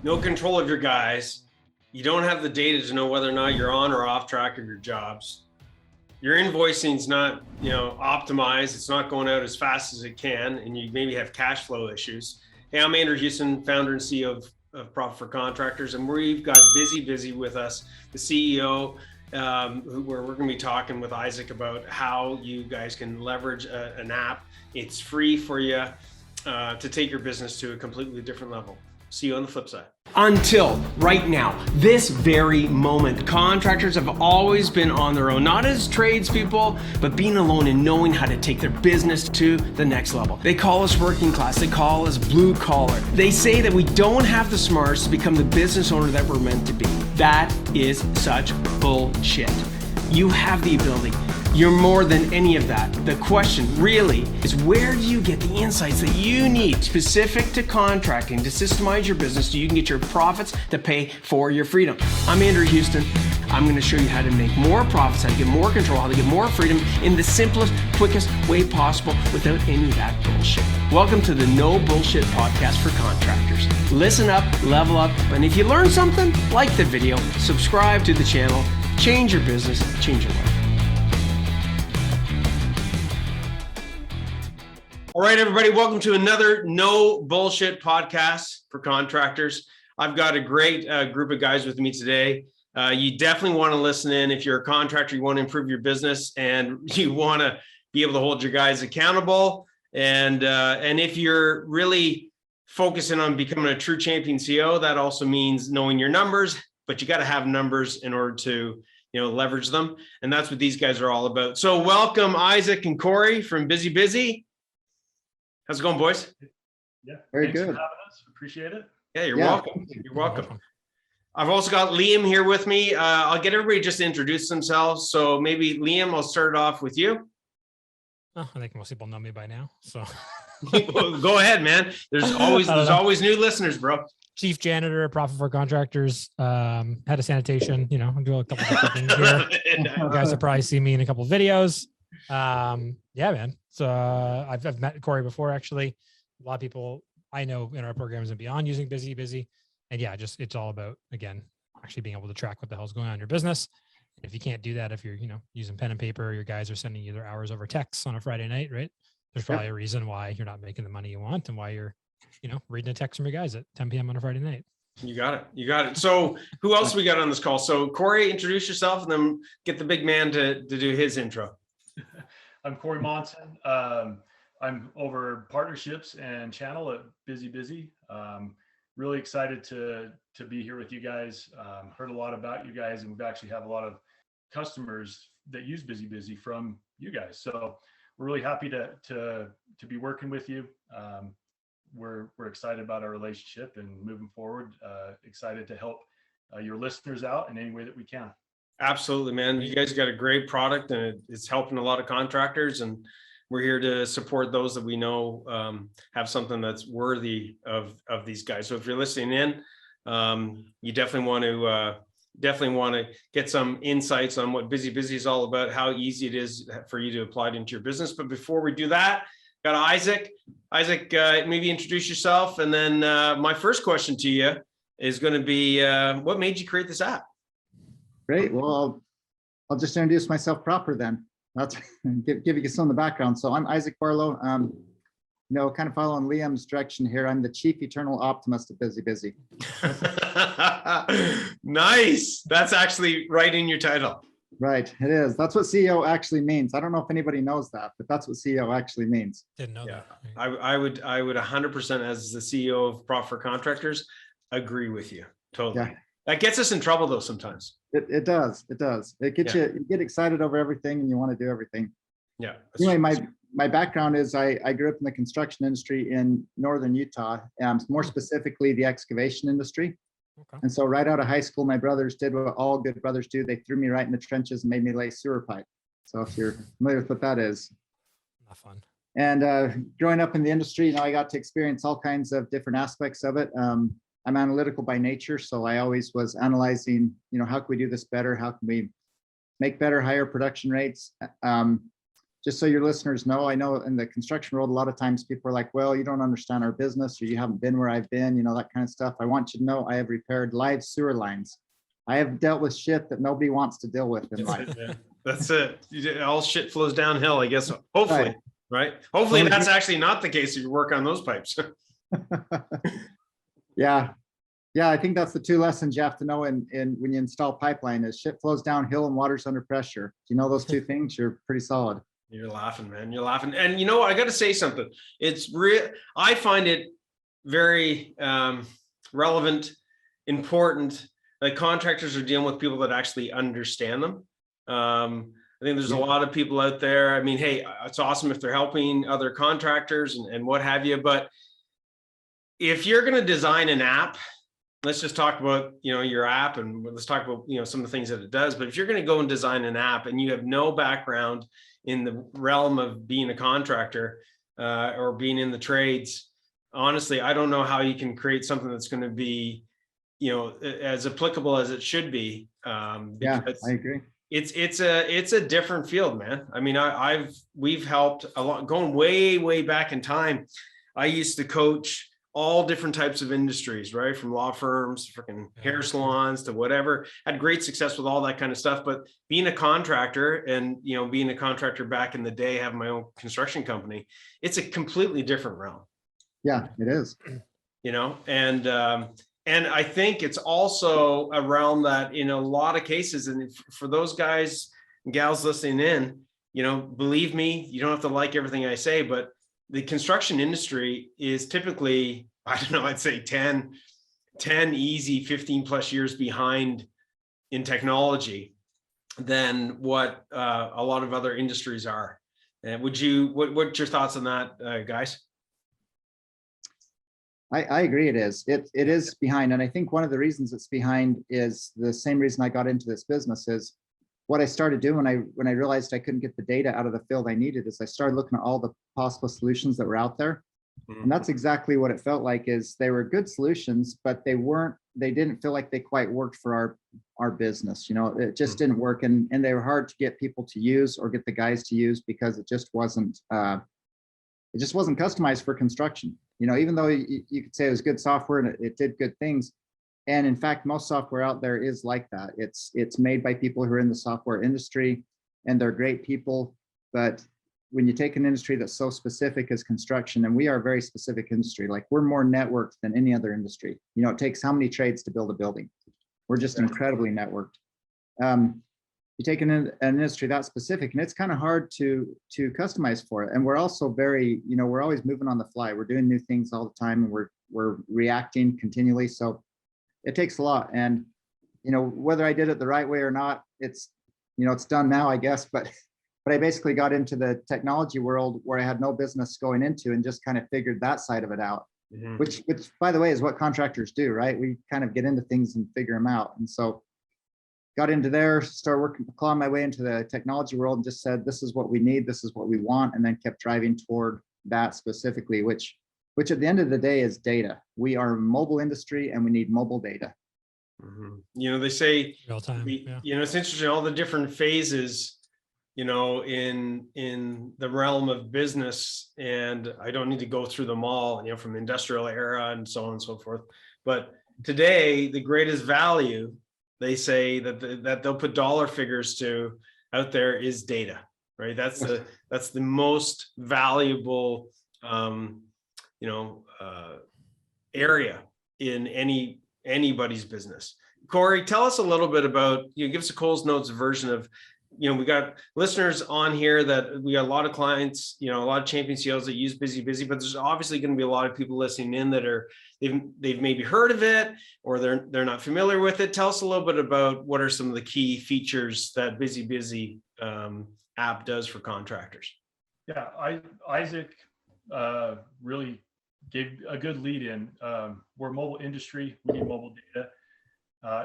no control of your guys. You don't have the data to know whether or not you're on or off track of your jobs. Your invoicing is not, optimized. It's not going out as fast as it can, and you maybe have cash flow issues. Hey, I'm Andrew Houston, founder and CEO of Profit for Contractors, and we've got BusyBusy with us, the CEO, where we're going to be talking with Isaac about how you guys can leverage an app. It's free for you to take your business to a completely different level. See you on the flip side. Until right now, this very moment, contractors have always been on their own, not as tradespeople, but being alone and knowing how to take their business to the next level. They call us working class, they call us blue collar. They say that we don't have the smarts to become the business owner that we're meant to be. That is such bullshit. You have the ability. You're more than any of that. The question really is, where do you get the insights that you need specific to contracting to systemize your business so you can get your profits to pay for your freedom? I'm Andrew Houston. I'm going to show you how to make more profits, how to get more control, how to get more freedom in the simplest, quickest way possible without any of that bullshit. Welcome to the No Bullshit Podcast for Contractors. Listen up, level up, and if you learn something, like the video, subscribe to the channel, change your business, change your life. All right, everybody, welcome to another No Bullshit Podcast for Contractors. I've got a great group of guys with me today. You definitely want to listen in. If you're a contractor, you want to improve your business and you want to be able to hold your guys accountable. And if you're really focusing on becoming a true champion CEO, that also means knowing your numbers, but you got to have numbers in order to leverage them. And that's what these guys are all about. So welcome Isaac and Corey from BusyBusy. How's it going, boys? Yeah, very Thanks good. For having us. Appreciate it. Yeah, you're welcome. You're welcome. I've also got Liam here with me. I'll get everybody just to introduce themselves. So maybe Liam, I'll start off with you. Oh, I think most people know me by now. So go ahead, man. There's always new listeners, bro. Chief janitor, Profit for Contractors, head of sanitation. I'm doing a couple of things here. You guys will probably see me in a couple of videos. Yeah, man. So I've met Corey before, actually. A lot of people I know in our programs and beyond using BusyBusy. And yeah, it's all about, again, actually being able to track what the hell's going on in your business. And if you can't do that, if you're, using pen and paper, your guys are sending you their hours over text on a Friday night, right? There's probably a reason why you're not making the money you want and why you're, reading a text from your guys at 10 p.m. on a Friday night. You got it. So who else we got on this call? So Corey, introduce yourself and then get the big man to do his intro. I'm Corey Monson. I'm over partnerships and channel at BusyBusy. Really excited to be here with you guys. Heard a lot about you guys, and we've actually have a lot of customers that use BusyBusy from you guys. So we're really happy to be working with you. We're excited about our relationship and moving forward. Excited to help your listeners out in any way that we can. Absolutely, man. You guys got a great product and it's helping a lot of contractors, and we're here to support those that we know have something that's worthy of these guys. So if you're listening in, you definitely want to get some insights on what BusyBusy is all about, how easy it is for you to apply it into your business. But before we do that, got Isaac. Isaac, maybe introduce yourself. And then my first question to you is going to be, what made you create this app? Great. Well, I'll just introduce myself proper then. That's give you some of the background. So I'm Isaac Barlow. Kind of following Liam's direction here. I'm the Chief Eternal Optimist at BusyBusy. Nice. That's actually right in your title. Right. It is. That's what CEO actually means. I don't know if anybody knows that, but that's what CEO actually means. Didn't know that. I would 100% as the CEO of Profit for Contractors agree with you. Totally. Yeah. That gets us in trouble though sometimes. It does. It does. It gets you get excited over everything and you want to do everything. Yeah. Anyway, my background is I grew up in the construction industry in northern Utah, more specifically the excavation industry. Okay. And so right out of high school, my brothers did what all good brothers do. They threw me right in the trenches and made me lay sewer pipe. So if you're familiar with what that is. Not fun. And growing up in the industry, I got to experience all kinds of different aspects of it. I'm analytical by nature, so I always was analyzing, how can we do this better? How can we make better, higher production rates? just so your listeners know, I know in the construction world, a lot of times people are like, well, you don't understand our business, or you haven't been where I've been, you know, that kind of stuff. I want you to know I have repaired live sewer lines. I have dealt with shit that nobody wants to deal with in life. That's it. All shit flows downhill, I guess. Hopefully, right? Hopefully that's actually not the case if you work on those pipes. Yeah. Yeah, I think that's the two lessons you have to know in when you install pipeline is shit flows downhill and water's under pressure. If you know those two things, you're pretty solid. You're laughing, man. You're laughing. And you know, I got to say something. It's real. I find it very relevant, important. Like contractors are dealing with people that actually understand them. I think there's a lot of people out there. I mean, hey, it's awesome if they're helping other contractors and what have you. But if you're going to design an app, let's just talk about, you know, your app, and let's talk about, you know, some of the things that it does. But if you're going to go and design an app and you have no background in the realm of being a contractor or being in the trades, honestly, I don't know how you can create something that's going to be, you know, as applicable as it should be. Yeah, I agree. It's a different field, man. I mean, we've helped a lot going way back in time. I used to coach all different types of industries, right? From law firms, freaking hair salons to whatever. Had great success with all that kind of stuff. But being a contractor and, you know, being a contractor back in the day, having my own construction company, it's a completely different realm. Yeah, it is. You know, and I think it's also a realm that in a lot of cases, and for those guys and gals listening in, you know, believe me, you don't have to like everything I say, but the construction industry is typically, I don't know, I'd say 10 easy, 15 plus years behind in technology than what a lot of other industries are. And what's your thoughts on that, guys? I agree. It is. It is behind. And I think one of the reasons it's behind is the same reason I got into this business is what I started doing when I realized I couldn't get the data out of the field I needed is I started looking at all the possible solutions that were out there. And that's exactly what it felt like is they were good solutions, but they didn't feel like they quite worked for our business. You know, it just didn't work. And they were hard to get people to use or get the guys to use because it just wasn't customized for construction. You know, even though you could say it was good software and it did good things. And in fact, most software out there is like that. It's made by people who are in the software industry and they're great people. But when you take an industry that's so specific as construction, and we are a very specific industry, like we're more networked than any other industry. You know, it takes how many trades to build a building? We're just incredibly networked. You take an industry that specific and it's kind of hard to customize for it. And we're also very, you know, we're always moving on the fly. We're doing new things all the time and we're reacting continually. So it takes a lot. And, you know, whether I did it the right way or not, it's, you know, it's done now, I guess, but I basically got into the technology world where I had no business going into and just kind of figured that side of it out, which by the way, is what contractors do, right? We kind of get into things and figure them out. And so got into there, started clawing my way into the technology world and just said, this is what we need, this is what we want, and then kept driving toward that specifically, which at the end of the day is data. We are a mobile industry and we need mobile data. You know, they say, real time. You know, it's interesting, all the different phases, you know, in the realm of business, and I don't need to go through them all, you know, from the industrial era and so on and so forth. But today, the greatest value, they say that they'll put dollar figures to out there is data, right? That's the most valuable, you know, area in anybody's business. Corey, tell us a little bit about, you know, give us a Coles Notes version of, you know, we got listeners on here that we got a lot of clients, you know, a lot of champion CEOs that use BusyBusy, but there's obviously going to be a lot of people listening in that are, they've maybe heard of it or they're not familiar with it. Tell us a little bit about what are some of the key features that BusyBusy app does for contractors. Yeah, Isaac really gave a good lead in. We're a mobile industry, we need mobile data.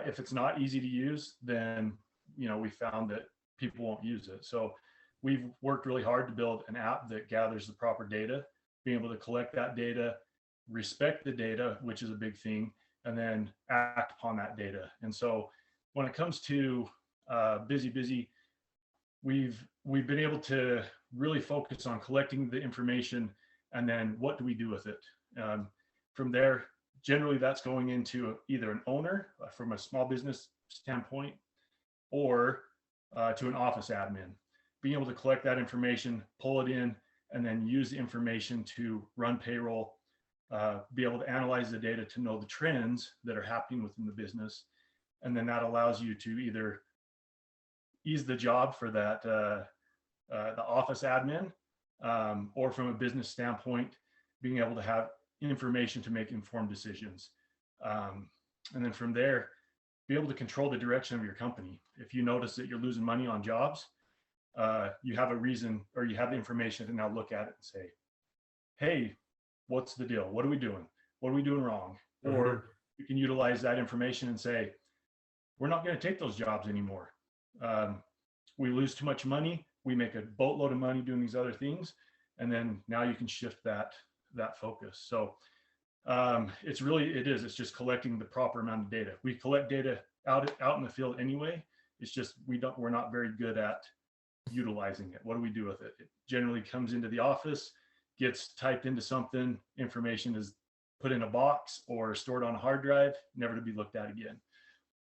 If it's not easy to use, then, you know, we found that people won't use it. So we've worked really hard to build an app that gathers the proper data, being able to collect that data, respect the data, which is a big thing, and then act upon that data. And so when it comes to BusyBusy, we've been able to really focus on collecting the information, and then what do we do with it? From there, generally that's going into either an owner from a small business standpoint, or to an office admin. Being able to collect that information, pull it in, and then use the information to run payroll, be able to analyze the data to know the trends that are happening within the business. And then that allows you to either ease the job for that the office admin, or from a business standpoint, being able to have information to make informed decisions. And then from there, be able to control the direction of your company. If you notice that you're losing money on jobs, you have a reason, or you have the information to now look at it and say, hey, what's the deal? What are we doing? What are we doing wrong? Mm-hmm. Or you can utilize that information and say, we're not going to take those jobs anymore. We lose too much money. We make a boatload of money doing these other things. And then now you can shift that focus. So it's just collecting the proper amount of data. We collect data out in the field anyway. It's just, we're not very good at utilizing it. What do we do with it? It generally comes into the office, gets typed into something, information is put in a box or stored on a hard drive, never to be looked at again.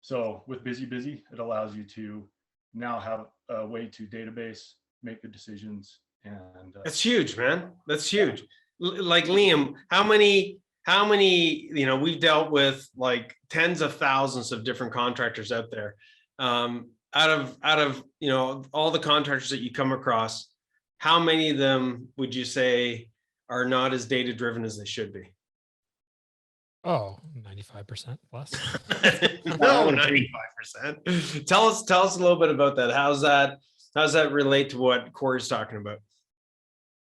So with BusyBusy, it allows you to now have a way to database, make the decisions. And that's huge, man. That's huge. Like Liam, how many, we've dealt with like tens of thousands of different contractors out there. Out of all the contractors that you come across, how many of them would you say are not as data driven as they should be? Oh, 95% plus. No, 95%. Tell us a little bit about that. How's that relate to what Corey's talking about?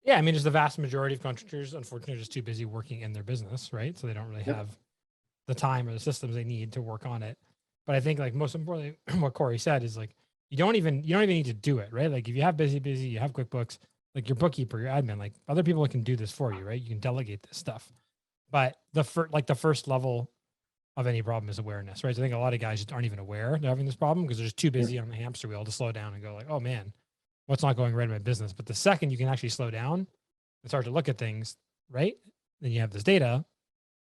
Yeah, I mean, just the vast majority of contractors, unfortunately, are just too busy working in their business, right? So they don't really have the time or the systems they need to work on it. But I think, like, most importantly, what Corey said is, like, you don't even need to do it, right? Like, if you have BusyBusy, you have QuickBooks, like your bookkeeper, your admin, like other people can do this for you, right? You can delegate this stuff. But the first level of any problem is awareness, right? So I think a lot of guys just aren't even aware they're having this problem because they're just too busy on the hamster wheel to slow down and go like, oh man, what's not going right in my business? But the second you can actually slow down and start to look at things, right? Then you have this data.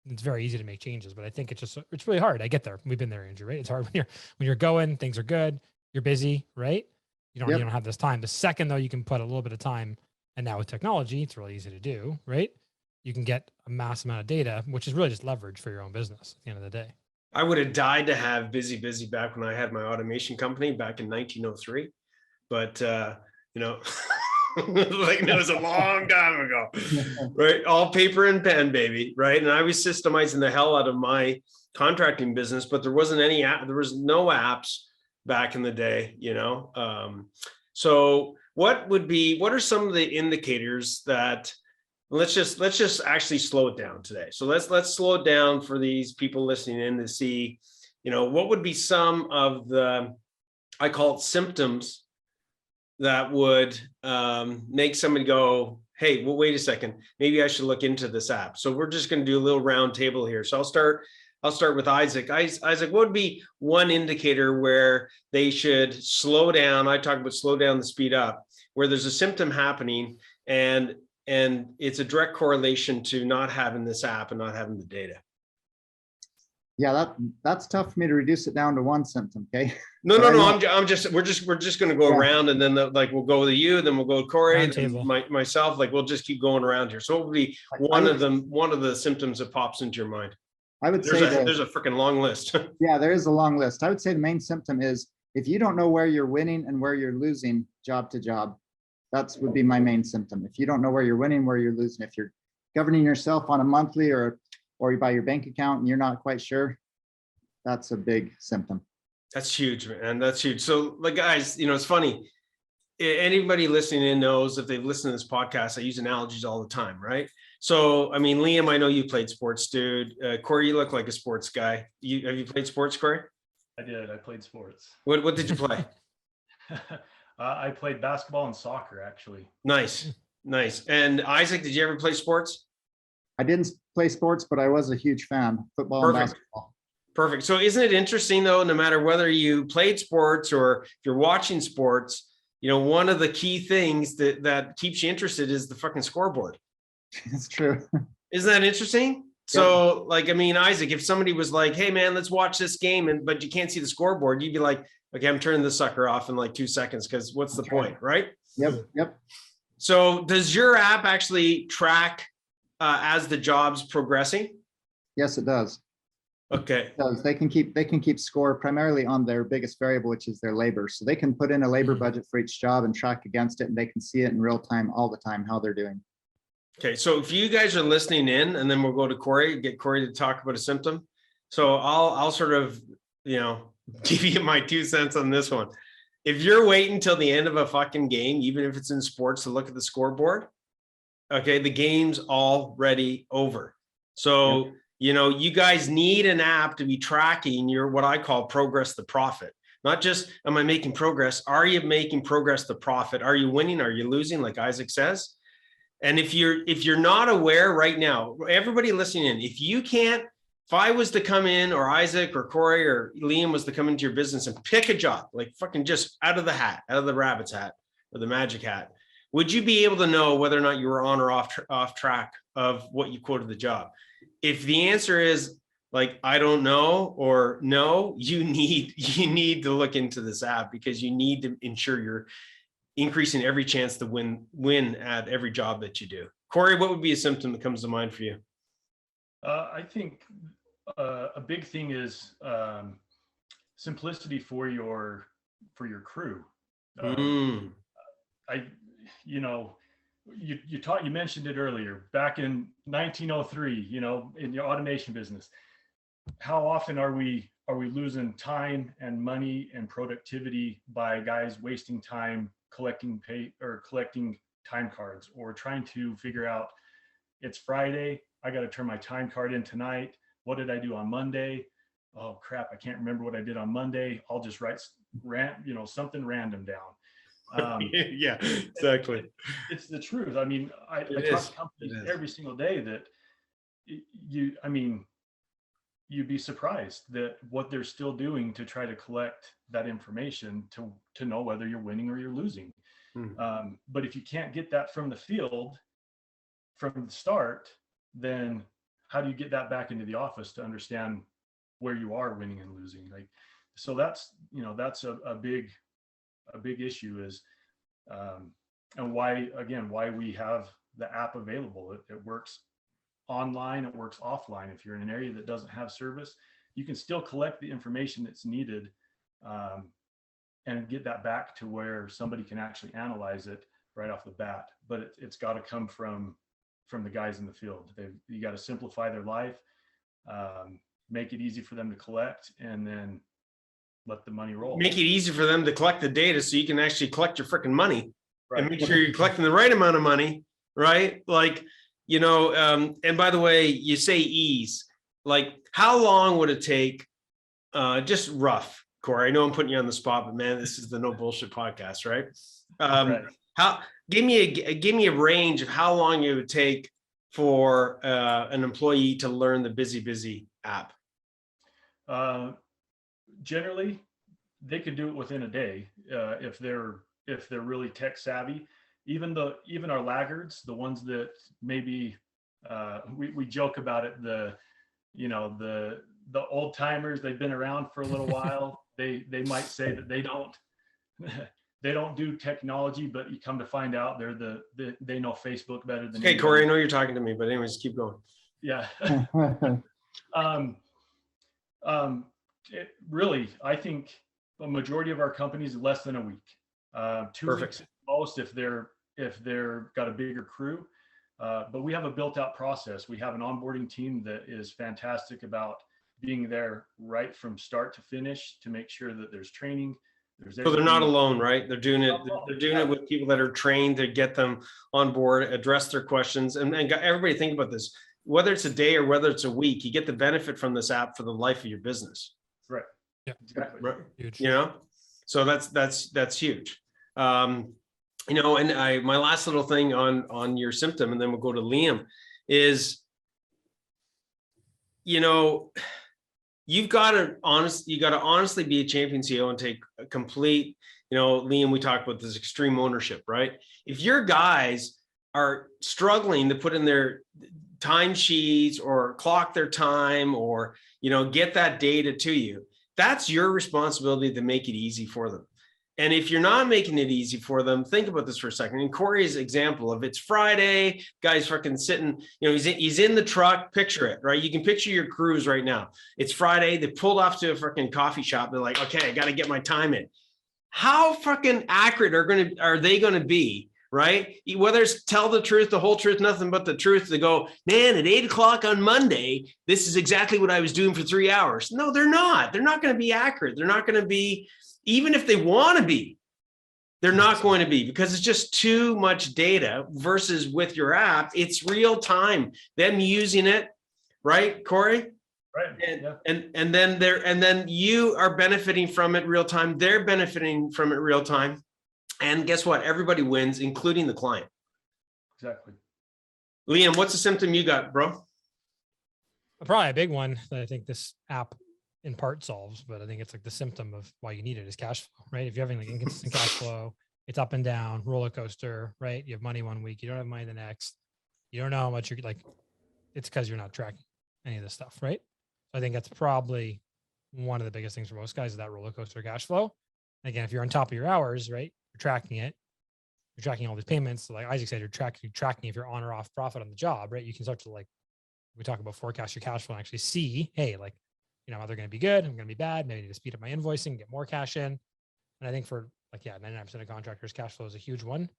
It's very easy to make changes, but I think it's really hard. I get there. We've been there, Andrew, right? It's hard when you're going, things are good, you're busy, right? You don't have this time. The second though, you can put a little bit of time, and now with technology, it's really easy to do, right? You can get a mass amount of data, which is really just leverage for your own business at the end of the day. I would have died to have BusyBusy back when I had my automation company back in 1903, but like it was a long time ago, right? All paper and pen, baby, right? And I was systemizing the hell out of my contracting business, but there wasn't any app, there was no apps back in the day, So what are some of the indicators that, let's just actually slow it down today. So let's slow it down for these people listening in to see, what would be some of the, I call it symptoms that would make somebody go, hey, well, wait a second, maybe I should look into this app. So we're just going to do a little round table here. So I'll start with Isaac. Isaac, what would be one indicator where they should slow down? I talk about slow down the speed up, where there's a symptom happening and it's a direct correlation to not having this app and not having the data. Yeah, that's tough for me to reduce it down to one symptom. Okay. No. We're just going to go around, and then we'll go with you, then we'll go with Corey, and then myself. Like we'll just keep going around here. So what would be one of the symptoms that pops into your mind? I would say there's a freaking long list. Yeah, there is a long list. I would say the main symptom is if you don't know where you're winning and where you're losing job to job, that would be my main symptom. If you don't know where you're winning, where you're losing, if you're governing yourself on a monthly or by your bank account and you're not quite sure, that's a big symptom. That's huge, man. That's huge. So, like, guys, it's funny. Anybody listening in knows, if they've listened to this podcast, I use analogies all the time, right? So, I mean, Liam, I know you played sports, dude. Corey, you look like a sports guy. Have you played sports, Corey? I did. I played sports. What did you play? I played basketball and soccer, actually. Nice. And Isaac, did you ever play sports? I didn't play sports, but I was a huge fan, football and basketball. Perfect. So isn't it interesting though, no matter whether you played sports or if you're watching sports, one of the key things that keeps you interested is the fucking scoreboard. It's true. Isn't that interesting? So like, I mean, Isaac, if somebody was like, hey man, let's watch this game, but you can't see the scoreboard, you'd be like, okay, I'm turning this sucker off in like 2 seconds, because what's the point, right? Yep. So does your app actually track as the job's progressing? Yes, it does. Okay. It does. They can keep score primarily on their biggest variable, which is their labor. So they can put in a labor budget for each job and track against it, and they can see it in real time all the time how they're doing. Okay, so if you guys are listening in, and then we'll go to Corey, get Corey to talk about a symptom. So I'll sort of, give you my 2 cents on this one. If you're waiting till the end of a fucking game, even if it's in sports, to look at the scoreboard, okay, the game's already over. So, you guys need an app to be tracking your, what I call progress to profit. Not just, am I making progress? Are you making progress to profit? Are you winning? Are you losing? Like Isaac says. And if you're not aware right now, everybody listening in, if I was to come in, or Isaac or Corey or Liam was to come into your business and pick a job, like fucking just out of the hat, out of the rabbit's hat or the magic hat, would you be able to know whether or not you were on or off track of what you quoted the job? If the answer is like, I don't know, or no, you need to look into this app, because you need to ensure you're increasing every chance to win at every job that you do. Corey, what would be a symptom that comes to mind for you? I think a big thing is simplicity for your crew. You mentioned it earlier, back in 1903, in your automation business, how often are we losing time and money and productivity by guys wasting time collecting time cards, or trying to figure out, it's Friday, I got to turn my time card in tonight. What did I do on Monday? Oh crap, I can't remember what I did on Monday. I'll just write something random down. Yeah, exactly. It's the truth. I mean, I talk to companies every single day that you'd be surprised that what they're still doing to try to collect that information to know whether you're winning or you're losing. But if you can't get that from the field from the start, then how do you get that back into the office to understand where you are winning and losing? Like, so that's a big issue is, and why we have the app available. It works online, it works offline. If you're in an area that doesn't have service, you can still collect the information that's needed, and get that back to where somebody can actually analyze it right off the bat. But it's got to come from the guys in the field. You got to simplify their life, make it easy for them to collect, and then let the money roll. Make it easy for them to collect the data, so you can actually collect your freaking money, right, and make sure you're collecting the right amount of money, right? Like, and by the way, you say ease, like how long would it take, just rough, Corey, I know I'm putting you on the spot, but man, this is the no bullshit podcast, right? Right. Give me a range of how long it would take for an employee to learn the BusyBusy app. Generally, they could do it within a day if they're really tech savvy. Even our laggards, the ones that maybe we joke about it, the old timers, they've been around for a little while. They might say that they don't do technology, but you come to find out they know Facebook better than anybody. Corey, I know you're talking to me, but anyways, keep going. Yeah. Really, I think a majority of our companies less than a week. 2 weeks most if they're got a bigger crew. But we have a built out process. We have an onboarding team that is fantastic about being there right from start to finish to make sure that there's training. So they're not alone, right? They're doing it. They're doing it with people that are trained to get them on board, address their questions, and everybody think about this. Whether it's a day or whether it's a week, you get the benefit from this app for the life of your business. Right. Yeah. Exactly. Right. Huge. So that's huge. And my last little thing on your symptom, and then we'll go to Liam, is, you you got to honestly be a champion CEO and take a complete, Liam, we talked about this extreme ownership, right? If your guys are struggling to put in their timesheets or clock their time or, get that data to you, that's your responsibility to make it easy for them. And if you're not making it easy for them, think about this for a second. In Corey's example, if it's Friday, guy's fucking sitting, he's in the truck, picture it, right? You can picture your crews right now. It's Friday, they pulled off to a freaking coffee shop. They're like, okay, I got to get my time in. How fucking accurate are they going to be, right? Whether it's tell the truth, the whole truth, nothing but the truth, to go, man, at 8 o'clock on Monday, this is exactly what I was doing for 3 hours. No, they're not. They're not going to be accurate. They're not going to be, even if they want to be, they're not going to be, because it's just too much data. Versus with your app, it's real time, them using it, right, Corey? Right. And then you are benefiting from it real time. They're benefiting from it real time. And guess what? Everybody wins, including the client. Exactly. Liam, what's the symptom you got, bro? Probably a big one that I think this app in part solves, but I think it's like the symptom of why you need it is cash flow, right? If you're having like inconsistent cash flow, it's up and down, roller coaster, right? You have money one week, you don't have money the next. You don't know how much you're like, it's because you're not tracking any of this stuff, right? So I think that's probably one of the biggest things for most guys is that roller coaster cash flow. And again, if you're on top of your hours, right? You're tracking it. You're tracking all these payments. So like Isaac said, you're tracking if you're on or off profit on the job, right? You can start to like, we talk about forecast your cash flow and actually see, hey, like, are they going to be good? I'm going to be bad. Maybe I need to speed up my invoicing, get more cash in. And I think for 99% of contractors, cash flow is a huge one.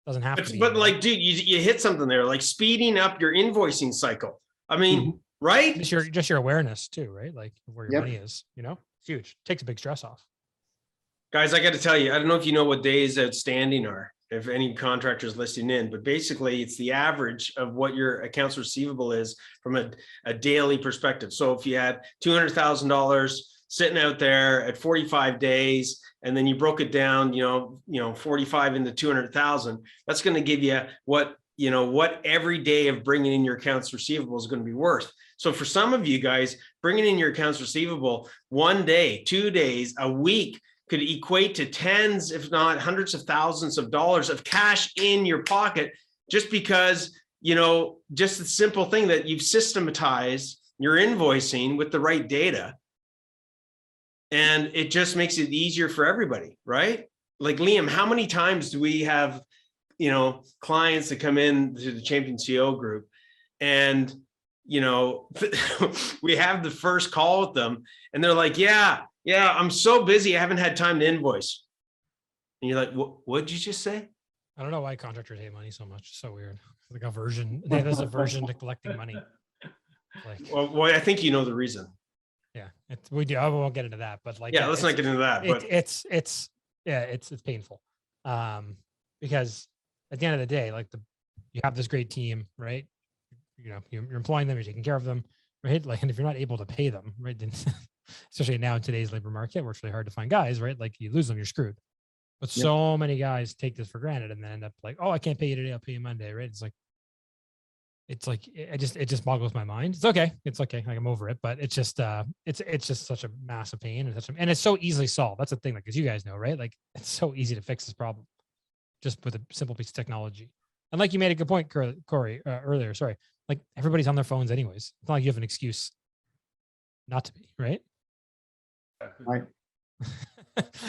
Doesn't have to be. But like, dude, you hit something there, like speeding up your invoicing cycle. I mean, right? Just your awareness too, right? Like where your money is, it's huge. Takes a big stress off. Guys, I got to tell you, I don't know if you know what days outstanding are, if any contractors listening in, but basically it's the average of what your accounts receivable is from a daily perspective. So if you had $200,000 sitting out there at 45 days, and then you broke it down, 45 into 200,000, that's going to give you what every day of bringing in your accounts receivable is going to be worth. So for some of you guys, bringing in your accounts receivable 1 day, 2 days, a week could equate to tens, if not hundreds of thousands of dollars of cash in your pocket, just because, just the simple thing that you've systematized your invoicing with the right data. And it just makes it easier for everybody, right? Like Liam, how many times do we have, clients that come in to the Champion CEO group and, we have the first call with them and they're like, yeah, I'm so busy. I haven't had time to invoice. And you're like, what'd you just say? I don't know why contractors hate money so much. It's so weird. Like aversion. There's aversion to collecting money. Like, well, I think you know the reason. Yeah, we do. I won't get into that, but like, let's not get into that. But it's painful. Because at the end of the day, like you have this great team, right? You're employing them, you're taking care of them, right? Like, and if you're not able to pay them, right, then especially now in today's labor market, where it's really hard to find guys, right? Like you lose them, you're screwed. But so many guys take this for granted and then end up like, oh, I can't pay you today, I'll pay you Monday, right? It just boggles my mind. It's okay. Like I'm over it, but it's just such a massive pain and it's so easily solved. That's the thing, like, as you guys know, right? Like it's so easy to fix this problem just with a simple piece of technology. And like you made a good point, Corey, earlier, sorry. Like everybody's on their phones anyways. It's not like you have an excuse not to be, right? Right.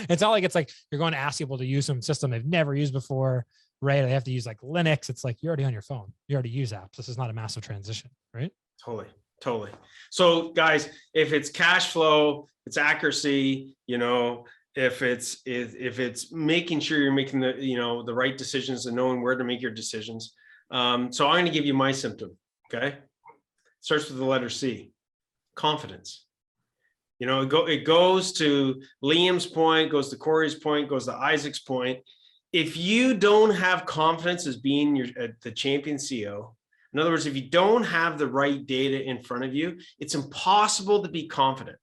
It's not like it's like you're going to ask people to use some system they've never used before, right? They have to use like Linux. It's like you're already on your phone. You already use apps. This is not a massive transition, right? Totally. So guys, if it's cash flow, it's accuracy, if it's making sure you're making the right decisions and knowing where to make your decisions. So I'm going to give you my symptom. Okay. Starts with the letter C, confidence. It goes to Liam's point, goes to Corey's point, goes to Isaac's point. If you don't have confidence as being the champion CEO, in other words, if you don't have the right data in front of you, it's impossible to be confident.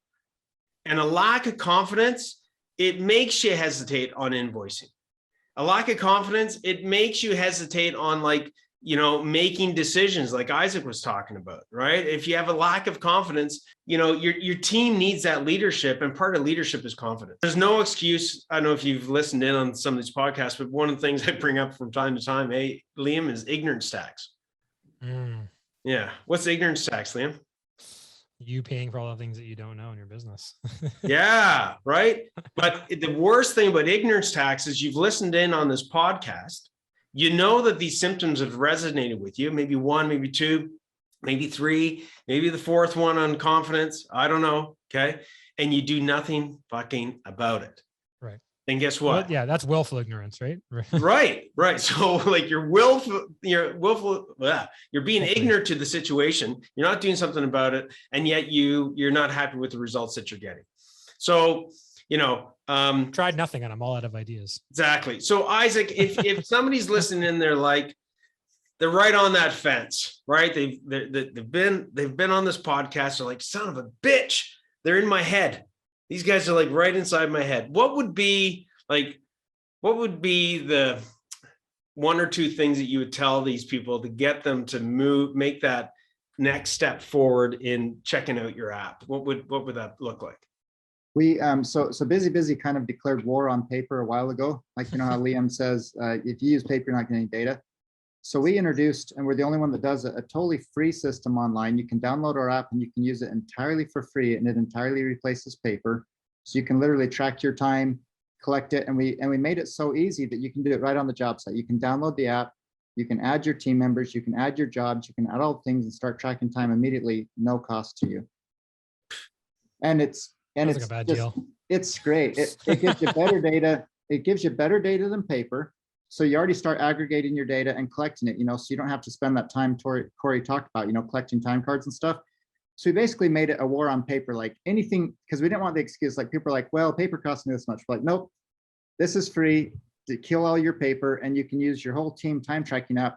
And a lack of confidence, it makes you hesitate on invoicing. A lack of confidence, it makes you hesitate on like, making decisions like Isaac was talking about, right? If you have a lack of confidence, your team needs that leadership, and part of leadership is confidence. There's no excuse. I don't know if you've listened in on some of these podcasts, but one of the things I bring up from time to time, Liam, is ignorance tax. Yeah. What's the ignorance tax, Liam? You paying for all the things that you don't know in your business. Yeah, right. But the worst thing about ignorance tax is you've listened in on this podcast. You know that these symptoms have resonated with you, maybe 1, maybe 2, maybe 3, maybe the 4th one on confidence. I don't know. Okay. And you do nothing fucking about it. Right. And guess what? Well, yeah, that's willful ignorance, right? Right. So like you're being ignorant to the situation. You're not doing something about it. And yet you're not happy with the results that you're getting. So, tried nothing and I'm all out of ideas. Exactly. So Isaac, if somebody's listening in, they're right on that fence, right? They've been on this podcast. They're like, son of a bitch. They're in my head. These guys are like right inside my head. What would be the 1 or 2 things that you would tell these people to get them to make that next step forward in checking out your app? What would that look like? We so BusyBusy kind of declared war on paper a while ago. Like, how Liam says, if you use paper, you're not getting data. So we introduced, and we're the only one that does it, a totally free system online. You can download our app and you can use it entirely for free, and it entirely replaces paper. So you can literally track your time, collect it, and we made it so easy that you can do it right on the job site. You can download the app, you can add your team members, you can add your jobs, you can add all things and start tracking time immediately, no cost to you. And it's like a bad deal. It's great. It gives you better data. It gives you better data than paper. So you already start aggregating your data and collecting it, so you don't have to spend that time Corey talked about, collecting time cards and stuff. So we basically made it a war on paper, like anything, because we didn't want the excuse, like people are like, well, paper costs me this much. We're like, nope, this is free to kill all your paper, and you can use your whole team time tracking app.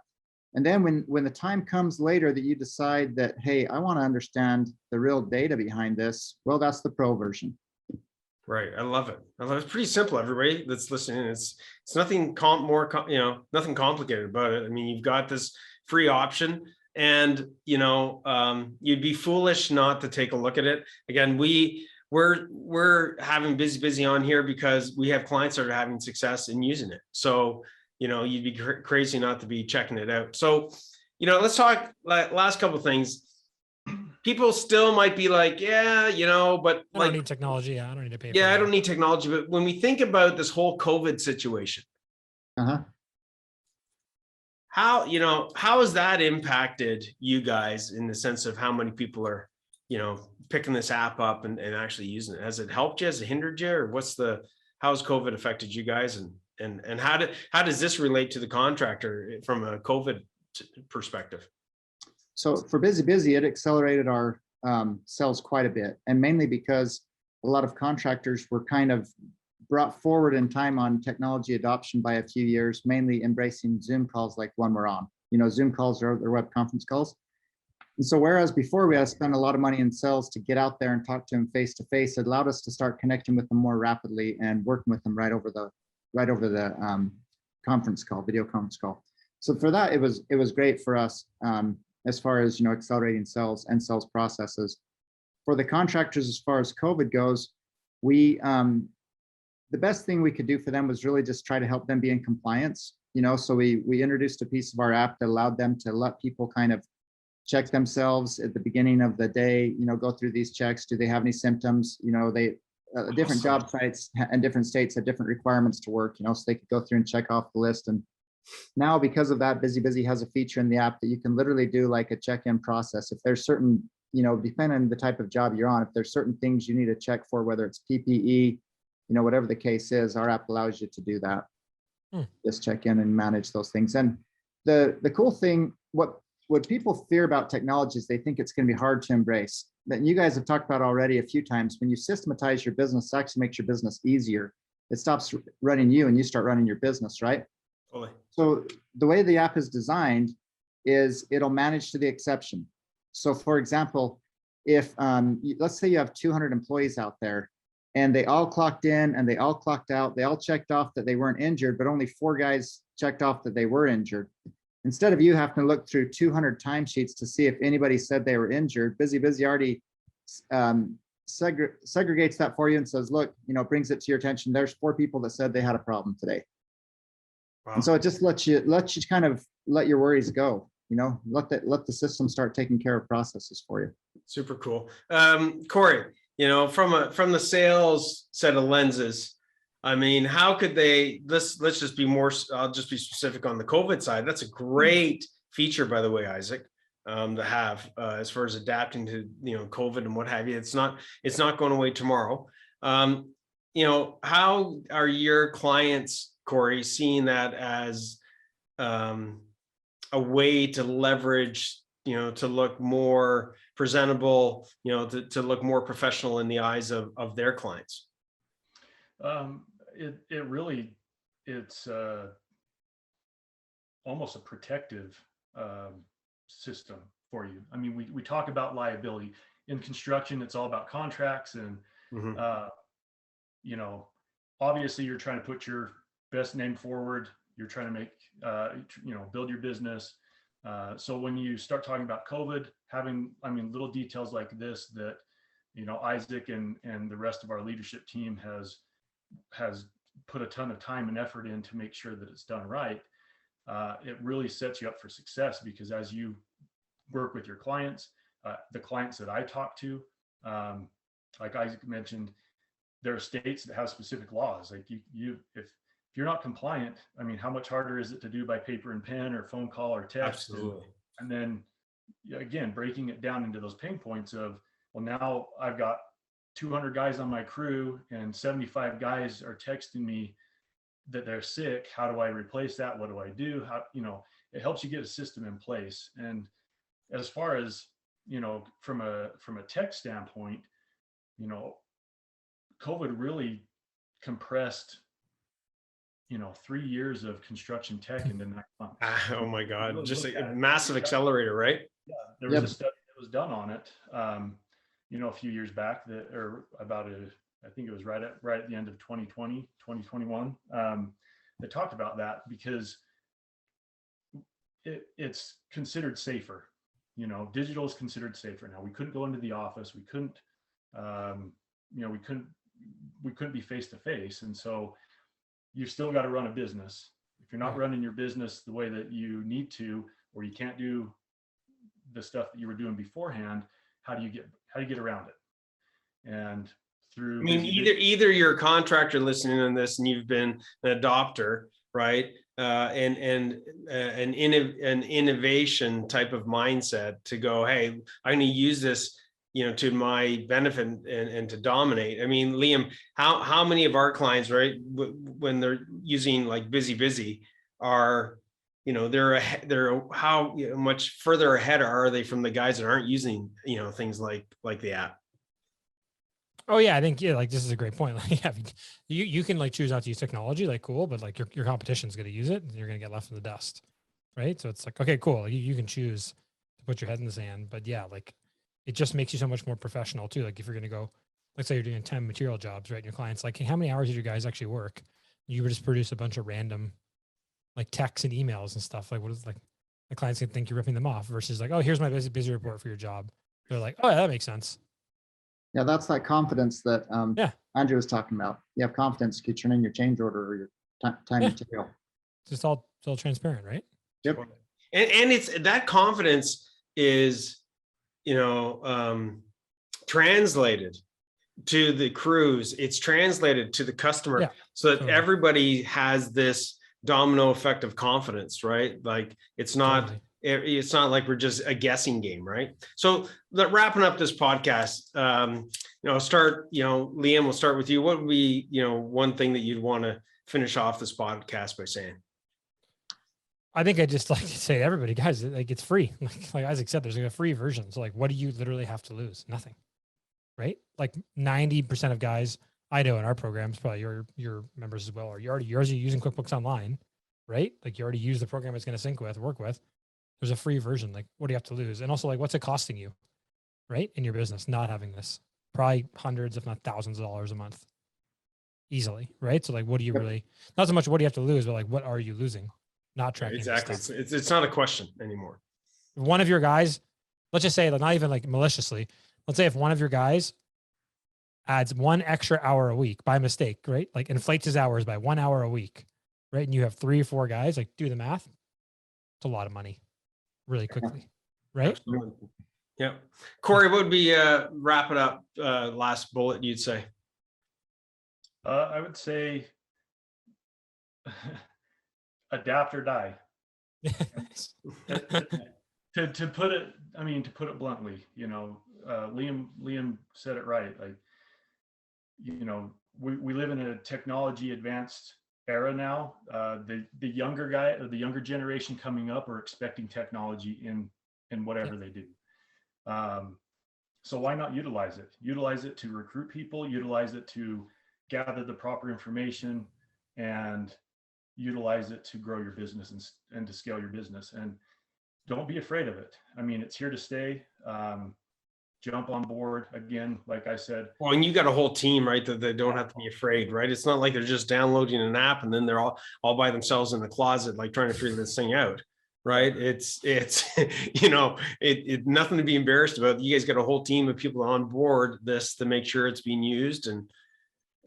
And then when the time comes later that you decide that, hey, I want to understand the real data behind this, well, that's the pro version. Right. I love it. It's pretty simple, everybody that's listening. It's nothing nothing complicated about it. I mean, you've got this free option, and you'd be foolish not to take a look at it. Again, we're having BusyBusy on here because we have clients that are having success in using it. So you'd be crazy not to be checking it out. So, let's talk last couple of things. People still might be like, yeah, but I don't need technology. Yeah, I don't need to pay. Yeah, I don't need technology. But when we think about this whole COVID situation, how has that impacted you guys in the sense of how many people are, picking this app up and actually using it? Has it helped you? Has it hindered you? Or how has COVID affected you guys? And how does this relate to the contractor from a COVID perspective? So for BusyBusy, it accelerated our sales quite a bit, and mainly because a lot of contractors were kind of brought forward in time on technology adoption by a few years, mainly embracing Zoom calls like one we're on. Zoom calls are their web conference calls. And so whereas before we had to spend a lot of money in sales to get out there and talk to them face to face, it allowed us to start connecting with them more rapidly and working with them right over the conference call, video conference call. So for that, it was great for us. As far as accelerating sales and sales processes. For the contractors, as far as COVID goes, we the best thing we could do for them was really just try to help them be in compliance. So we introduced a piece of our app that allowed them to let people kind of check themselves at the beginning of the day. Go through these checks. Do they have any symptoms? Different job sites and different states have different requirements to work. So they could go through and check off the list. And now, because of that, BusyBusy has a feature in the app that you can literally do like a check-in process. If there's certain, depending on the type of job you're on, if there's certain things you need to check for, whether it's PPE, whatever the case is, our app allows you to do that. Just check in and manage those things. And the cool thing, what people fear about technology is they think it's going to be hard to embrace. But you guys have talked about already a few times, when you systematize your business, it actually makes your business easier. It stops running you and you start running your business, right? So the way the app is designed is it'll manage to the exception. So for example, if let's say you have 200 employees out there and they all clocked in and they all clocked out, they all checked off that they weren't injured, but only 4 guys checked off that they were injured. instead of you having to look through 200 timesheets to see if anybody said they were injured, BusyBusy already segregates that for you and says, look, brings it to your attention. There's 4 people that said they had a problem today. Wow. And so it just lets you kind of let your worries go, let the system start taking care of processes for you. Super cool. Corey, from the sales set of lenses, I mean, how could they, let's just be more, I'll just be specific on the COVID side. That's a great feature, by the way, Isaac, to have as far as adapting to, COVID and what have you. It's not going away tomorrow. How are your clients, Corey, seeing that as a way to leverage, to look more presentable, to look more professional in the eyes of their clients? It's almost a protective system for you. I mean, we talk about liability in construction. It's all about contracts and, obviously you're trying to put your best name forward. You're trying to make, build your business. So when you start talking about COVID, having, little details like this that, Isaac and the rest of our leadership team has put a ton of time and effort in to make sure that it's done right. It really sets you up for success, because as you work with your clients, the clients that I talk to, like Isaac mentioned, there are states that have specific laws. Like if you're not compliant, how much harder is it to do by paper and pen or phone call or text? Absolutely. And then again, breaking it down into those pain points of, well, now I've got 200 guys on my crew and 75 guys are texting me that they're sick. How do I replace that? What do I do? It helps you get a system in place. And as far as, from a tech standpoint, COVID really compressed, 3 years of construction tech into 9 months. Oh my God. Just a massive accelerator, right? Yeah. There was a study that was done on it, a few years back I think it was right at the end of 2020, 2021, that talked about that, because it's considered safer. Digital is considered safer now. We couldn't go into the office. We couldn't, we couldn't be face to face. And so you still got to run a business. If you're not running your business the way that you need to, or you can't do the stuff that you were doing beforehand, how do you get around it? And through, either you're a contractor listening on this and you've been an adopter, right? And an innovation type of mindset to go, hey, I'm going to use this, to my benefit and to dominate. Liam, how many of our clients, right, when they're using like BusyBusy, are, they're how much further ahead are they from the guys that aren't using, things like the app? Oh yeah, I think this is a great point. You can choose not to use technology, cool, but your competition's going to use it and you're going to get left in the dust, right? So it's okay, cool. You can choose to put your head in the sand, but yeah, it just makes you so much more professional too. If you're going to go, let's say you're doing 10 material jobs, right? And your client's like, hey, how many hours did you guys actually work? You would just produce a bunch of random texts and emails and stuff. What is the clients can think you're ripping them off versus oh, here's my busy report for your job. They're like, oh yeah, that makes sense. Yeah, that's that confidence that Andrew was talking about. You have confidence, you turn in your change order or your time material. It's all transparent, right? Yep. And it's that confidence is, translated to the crews. It's translated to the customer, so that everybody has this domino effect of confidence, right? It's not. Totally. It's not like we're just a guessing game, right? So wrapping up this podcast, Liam, we'll start with you. What would be, one thing that you'd want to finish off this podcast by saying? I think I just like to say to everybody, guys, it's free. Like Isaac said, there's a free version. So what do you literally have to lose? Nothing, right? 90% of guys I know in our programs, probably your members as well, are you're already using QuickBooks Online, right? You already use the program it's going to work with. There's a free version. What do you have to lose? And also what's it costing you, right? In your business, not having this, probably hundreds, if not thousands of dollars a month easily. Right. So what do you really, not so much what do you have to lose, but what are you losing? not tracking. Exactly. stuff. It's not a question anymore. One of your guys, let's just say, like, not even like maliciously, let's say if one of your guys adds 1 extra hour a week by mistake, right? Like inflates his hours by 1 hour a week, right? And you have 3 or 4 guys, like do the math. It's a lot of money really quickly, right? Absolutely. Yeah. Corey, what would be wrap it up last bullet you'd say? I would say adapt or die. To put it, I mean, to put it bluntly, you know, Liam said it right. Like, you know, we live in a technology advanced era now. The younger guy or the younger generation coming up are expecting technology in whatever they do. So why not utilize it? Utilize it to recruit people, utilize it to gather the proper information, and utilize it to grow your business and to scale your business. And don't be afraid of it. I mean, it's here to stay. Jump on board again, like I said. Well, and you got a whole team, right? That they don't have to be afraid, right? It's not like they're just downloading an app and then they're all by themselves in the closet, like trying to figure this thing out, right? It's you know, it nothing to be embarrassed about. You guys got a whole team of people on board this to make sure it's being used and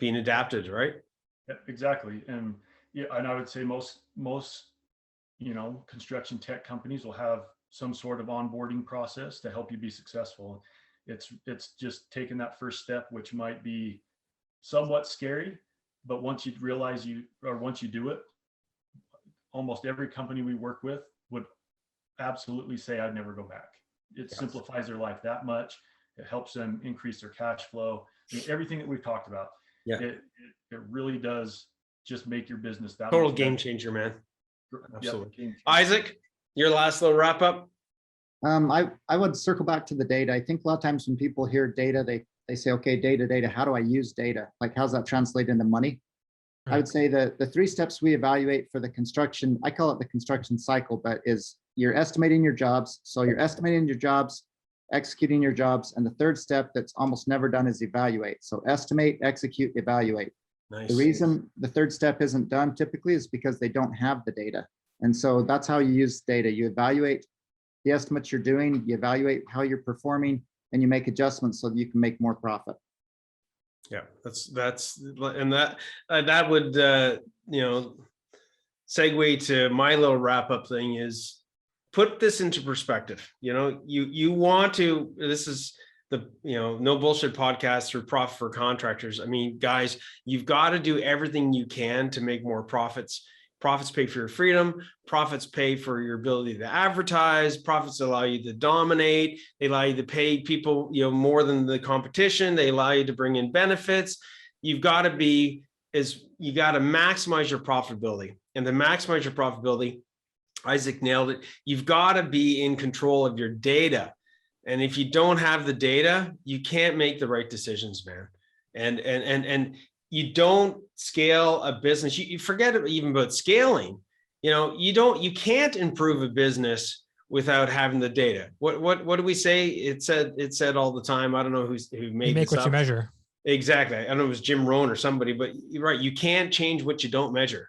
being adapted, right? Yeah, exactly. And yeah, and I would say most you know, construction tech companies will have some sort of onboarding process to help you be successful. It's just taking that first step, which might be somewhat scary, but once you realize once you do it, almost every company we work with would absolutely say, I'd never go back. It simplifies their life that much. It helps them increase their cash flow. I mean, everything that we've talked about. Yeah. It really does just make your business that Total much game better. changer, man. Absolutely. Yep, game changer. Isaac, your last little wrap up. I would circle back to the data. I think a lot of times when people hear data, they say, okay, data, how do I use data? Like, how's that translate into money? I would say that the 3 steps we evaluate for the construction, I call it the construction cycle, but is you're estimating your jobs. So you're estimating your jobs, executing your jobs. And the 3rd step that's almost never done is evaluate. So estimate, execute, evaluate. Nice. The reason the 3rd step isn't done typically is because they don't have the data. And so that's how you use data. You evaluate the estimates you're doing, you evaluate how you're performing, and you make adjustments so that you can make more profit. Yeah, that's and that would you know, segue to my little wrap up thing is put this into perspective. You know, you want to, this is the, you know, no bullshit podcast or profit for contractors. I mean, guys, you've got to do everything you can to make more profits. Profits pay for your freedom. Profits pay for your ability to advertise. Profits allow you to dominate. They allow you to pay people, you know, more than the competition. They allow you to bring in benefits. You've got to you got to maximize your profitability. And to maximize your profitability, Isaac nailed it. You've got to be in control of your data. And if you don't have the data, you can't make the right decisions, man. And you don't scale a business. You forget even about scaling. You know, you can't improve a business without having the data. What do we say? It said all the time. I don't know who made You make this what up. you measure. Exactly. I don't know if it was Jim Rohn or somebody, but you're right. You can't change what you don't measure.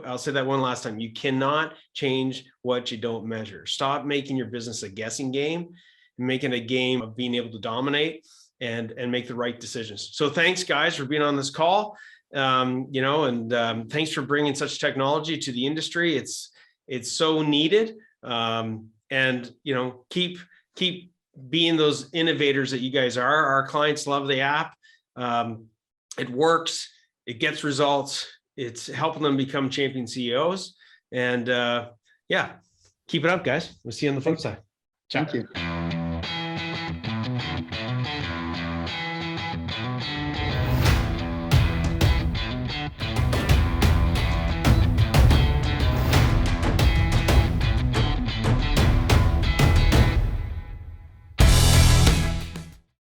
I'll say that one last time. You cannot change what you don't measure. Stop making your business a guessing game and making a game of being able to dominate and make the right decisions. So thanks, guys, for being on this call. You know, and thanks for bringing such technology to the industry. It's so needed. And, you know, keep being those innovators that you guys are. Our clients love the app. It works. It gets results. It's helping them become champion CEOs. And yeah, keep it up, guys. We'll see you on the flip side. Thank you.